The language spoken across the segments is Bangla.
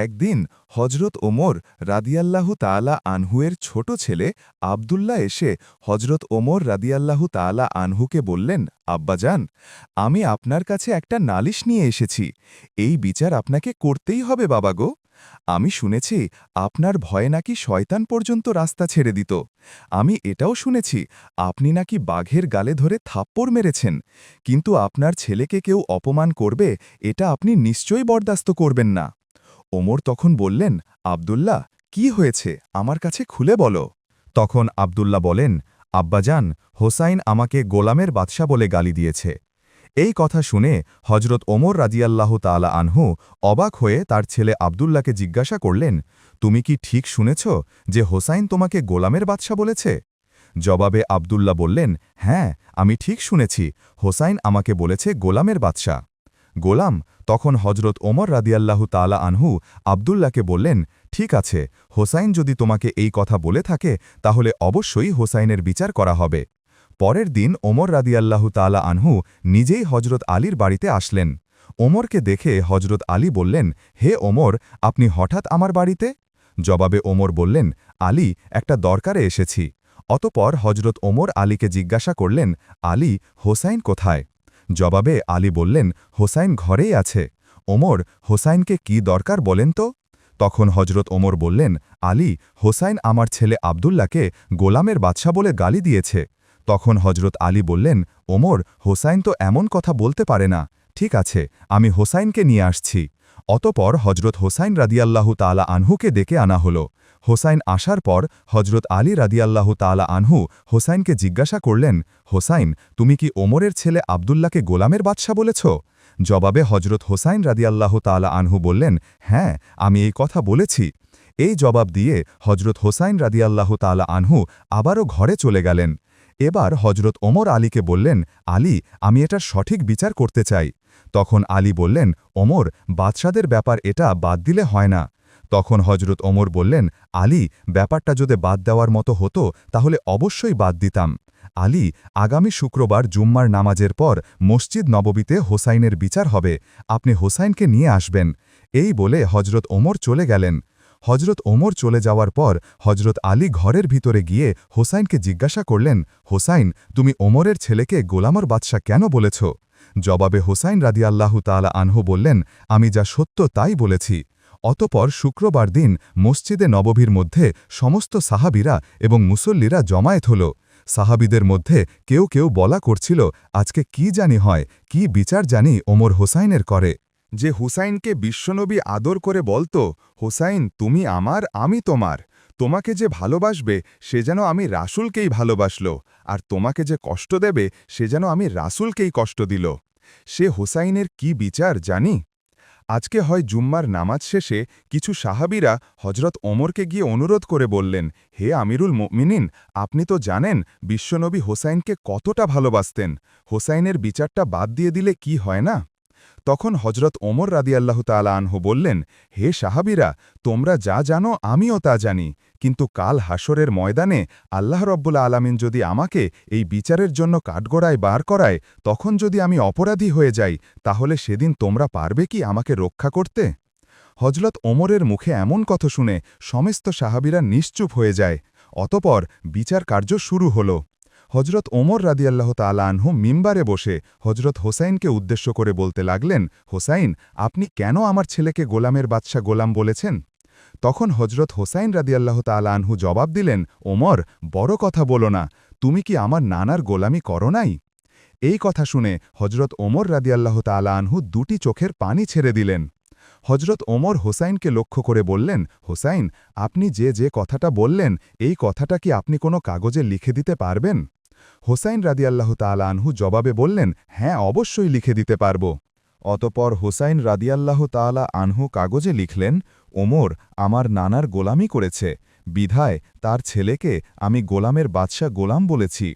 একদিন হজরত ওমর রাদিয়াল্লাহু তাআলা আনহুয়ের ছোট ছেলে আবদুল্লাহ এসে হজরত ওমর রাদিয়াল্লাহু তাআলা আনহুকে বললেন, আব্বাজান, আমি আপনার কাছে একটা নালিশ নিয়ে এসেছি। এই বিচার আপনাকে করতেই হবে বাবা গো। আমি শুনেছি আপনার ভয়ে নাকি শয়তান পর্যন্ত রাস্তা ছেড়ে দিত। আমি এটাও শুনেছি আপনি নাকি বাঘের গালে ধরে থাপ্পড় মেরেছেন, কিন্তু আপনার ছেলেকে কেউ অপমান করবে এটা আপনি নিশ্চয়ই বরদাস্ত করবেন না। ওমর তখন বললেন, আব্দুল্লাহ, কি হয়েছে আমার কাছে খুলে বলো। তখন আব্দুল্লাহ বলেন, আব্বাজান, হোসাইন আমাকে গোলামের বাদশা বলে গালি দিয়েছে। এই কথা শুনে হজরত ওমর রাদিয়াল্লাহু তাআলা আনহু অবাক হয়ে তার ছেলে আব্দুল্লাহকে জিজ্ঞাসা করলেন, তুমি কি ঠিক শুনেছ যে হোসাইন তোমাকে গোলামের বাদশা বলেছে? জবাবে আব্দুল্লাহ বললেন, হ্যাঁ, আমি ঠিক শুনেছি, হোসাইন আমাকে বলেছে গোলামের বাদশা। গোলাম? তখন হজরত ওমর রাদিয়াল্লাহু তাআলা আনহু আব্দুল্লাহকে বললেন, ঠিক আছে, হোসাইন যদি তোমাকে এই কথা বলে থাকে তাহলে অবশ্যই হোসাইনের বিচার করা হবে। পরের দিন ওমর রাদিয়াল্লাহু তাআলা আনহু নিজেই হজরত আলীর বাড়িতে আসলেন। ওমরকে দেখে হজরত আলী বললেন, হে ওমর, আপনি হঠাৎ আমার বাড়িতে? জবাবে ওমর বললেন, আলী, একটা দরকারে এসেছি। অতপর হজরত ওমর আলীকে জিজ্ঞাসা করলেন, আলী, হোসাইন কোথায়? জবাবে আলী বললেন, হোসাইন ঘরেই আছে। ওমর, হোসাইনকে কি দরকার বলেন তো? তখন হজরত ওমর বললেন, আলী, হোসাইন আমার ছেলে আব্দুল্লাহকে গোলামের বাদশা বলে গালি দিয়েছে। তখন হজরত আলী বললেন, ওমর, হোসাইন তো এমন কথা বলতে পারে না। ঠিক আছে, আমি হোসাইনকে নিয়ে আসছি। অতপর হজরত হোসাইন রাদিয়াল্লাহু তাআলা আনহুকে ডেকে আনা হল। হোসাইন আসার পর হজরত আলী রাদিয়াল্লাহু তাআলা আনহু হোসাইনকে জিজ্ঞাসা করলেন, হোসাইন, তুমি কি ওমরের ছেলে আব্দুল্লাহকে গোলামের বাদশা বলেছ? জবাবে হজরত হোসাইন রাদিয়াল্লাহু তাআলা আনহু বললেন, হ্যাঁ, আমি এই কথা বলেছি। এই জবাব দিয়ে হজরত হোসাইন রাদিয়াল্লাহু তাআলা আনহু আবারও ঘরে চলে গেলেন। এবার হজরত ওমর আলীকে বললেন, আলী, আমি এটার সঠিক বিচার করতে চাই। তখন আলী বললেন, ওমর, বাদশাদের ব্যাপার এটা বাদ দিলে হয় না। তখন হজরত ওমর বললেন, আলী, ব্যাপারটা যদি বাদ দেওয়ার মতো হতো তাহলে অবশ্যই বাদ দিতাম। আলী, আগামী শুক্রবার জুম্মার নামাজের পর মসজিদ নববীতে হোসাইনের বিচার হবে, আপনি হোসাইনকে নিয়ে আসবেন। এই বলে হজরত ওমর চলে গেলেন। হজরত ওমর চলে যাওয়ার পর হজরত আলী ঘরের ভিতরে গিয়ে হোসাইনকে জিজ্ঞাসা করলেন, হোসাইন, তুমি ওমরের ছেলেকে গোলামর বাদশা কেন বলেছ? জবাবে হোসাইন রাদিয়াল্লাহু তাআলা আনহু বললেন, আমি যা সত্য তাই বলেছি। অতপর শুক্রবার দিন মসজিদে নববীর মধ্যে সমস্ত সাহাবীরা এবং মুসল্লিরা জমায়েত হল। সাহাবীদের মধ্যে কেউ কেউ বলা করছিল, আজকে কি জানি হয়, কি বিচার জানি ওমর হোসাইনের করে, যে হুসাইনকে বিশ্বনবী আদর করে বলতো, হোসাইন, তুমি আমার, আমি তোমার। তোমাকে যে ভালোবাসবে সে যেন আমি রাসূলকেই ভালোবাসল, আর তোমাকে যে কষ্ট দেবে সে যেন আমি রাসূলকেই কষ্ট দিল। সে হোসাইনের কি বিচার জানি? আজকে হয় জুম্মার নামাজ শেষে কিছু সাহাবীরা হজরত ওমরকে গিয়ে অনুরোধ করে বললেন, হে আমিরুল মুমিনিন, আপনি তো জানেন বিশ্বনবী হোসাইনকে কতটা ভালোবাসতেন, হোসাইনের বিচারটা বাদ দিয়ে দিলে কি হয় না? তখন হজরত ওমর রাদিয়াল্লাহু তাআলা আনহু বললেন, হে সাহাবীরা, তোমরা যা জানো আমিও তা জানি, কিন্তু কাল হাসরের ময়দানে আল্লাহ রব্বুল আলামিন যদি আমাকে এই বিচারের জন্য কাঠগড়ায় বার করায়, তখন যদি আমি অপরাধী হয়ে যাই, তাহলে সেদিন তোমরা পারবে কি আমাকে রক্ষা করতে? হজরত ওমরের মুখে এমন কথা শুনে সমস্ত সাহাবীরা নিশ্চুপ হয়ে যায়। অতপর বিচার কার্য শুরু হল। হজরত ওমর রাদিয়াল্লাহু তাআলা আনহু মিম্বারে বসে হজরত হোসাইনকে উদ্দেশ্য করে বলতে লাগলেন, হোসাইন, আপনি কেন আমার ছেলেকে গোলামের বাদশা গোলাম বলেছেন? তখন হজরত হোসাইন রাদিয়াল্লাহু তাআলা আনহু জবাব দিলেন, ওমর, বড় কথা বলো না, তুমি কি আমার নানার গোলামি করো নাই? এই কথা শুনে হজরত ওমর রাদিয়াল্লাহু তাআলা আনহু দুটি চোখের পানি ছেড়ে দিলেন। হজরত ওমর হোসাইনকে লক্ষ্য করে বললেন, হোসাইন, আপনি যে যে কথাটা বললেন এই কথাটা কি আপনি কোনো কাগজে লিখে দিতে পারবেন? হোসাইন রাদিয়াল্লাহু তাআলা আনহু জবাবে বললেন, হ্যাঁ, অবশ্যই লিখে দিতে পারব। অতপর হোসাইন রাদিয়াল্লাহু তাআলা আনহু কাগজে লিখলেন, ওমর আমার নানার গোলামি করেছে, বিধায় তার ছেলেকে আমি গোলামের বাদশা গোলাম বলেছি।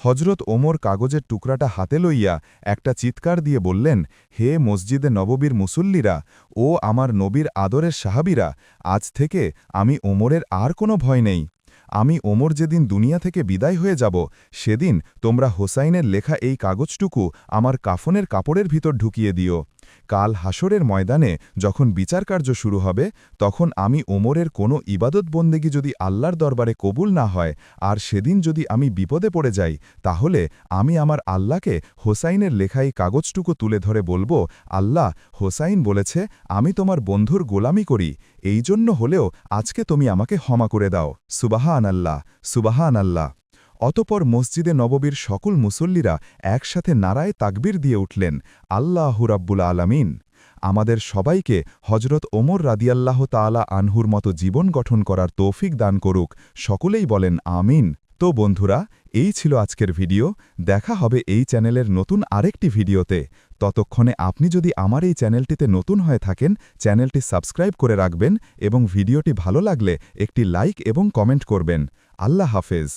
হজরত ওমর কাগজের টুকরাটা হাতে লইয়া একটা চিৎকার দিয়ে বললেন, হে মসজিদে নববীর মুসল্লিরা ও আমার নবীর আদরের সাহাবীরা, আজ থেকে আমি ওমরের আর কোনো ভয় নেই। আমি ওমর যেদিন দুনিয়া থেকে বিদায় হয়ে যাব, সেদিন তোমরা হোসাইনের লেখা এই কাগজটুকু আমার কাফনের কাপড়ের ভিতর ঢুকিয়ে দিও। কাল হাসরের ময়দানে যখন বিচারকার্য শুরু হবে তখন আমি ওমরের কোনো ইবাদত বন্দেগী যদি আল্লাহর দরবারে কবুল না হয় আর সেদিন যদি আমি বিপদে পড়ে যাই তাহলে আমি আমার আল্লাহকে হোসাইনের লেখা এই কাগজটুকু তুলে ধরে বলবো, আল্লাহ, হোসাইন বলেছে আমি তোমার বন্ধুর গোলামি করি, এই জন্য হলেও আজকে তুমি আমাকে ক্ষমা করে দাও। সুবাহান আল্লাহ, সুবাহান আল্লাহ। অতপর মসজিদে নববীর সকল মুসল্লিরা একসাথে নারায়ে তাকবীর দিয়ে উঠলেন, আল্লাহু রাব্বুল আলামিন। আমাদের সবাইকে হজরত ওমর রাদিয়াল্লাহু তাআলা আনহুর মতো জীবন গঠন করার তৌফিক দান করুক, সকলেই বলেন আমিন। তো বন্ধুরা, এই ছিল আজকের ভিডিও। দেখা হবে এই চ্যানেলের নতুন আরেকটি ভিডিওতে। ততক্ষণে আপনি যদি আমার এই চ্যানেলটিতে নতুন হয়ে থাকেন, চ্যানেলটি সাবস্ক্রাইব করে রাখবেন এবং ভিডিওটি ভালো লাগলে একটি লাইক এবং কমেন্ট করবেন। আল্লাহ হাফেজ।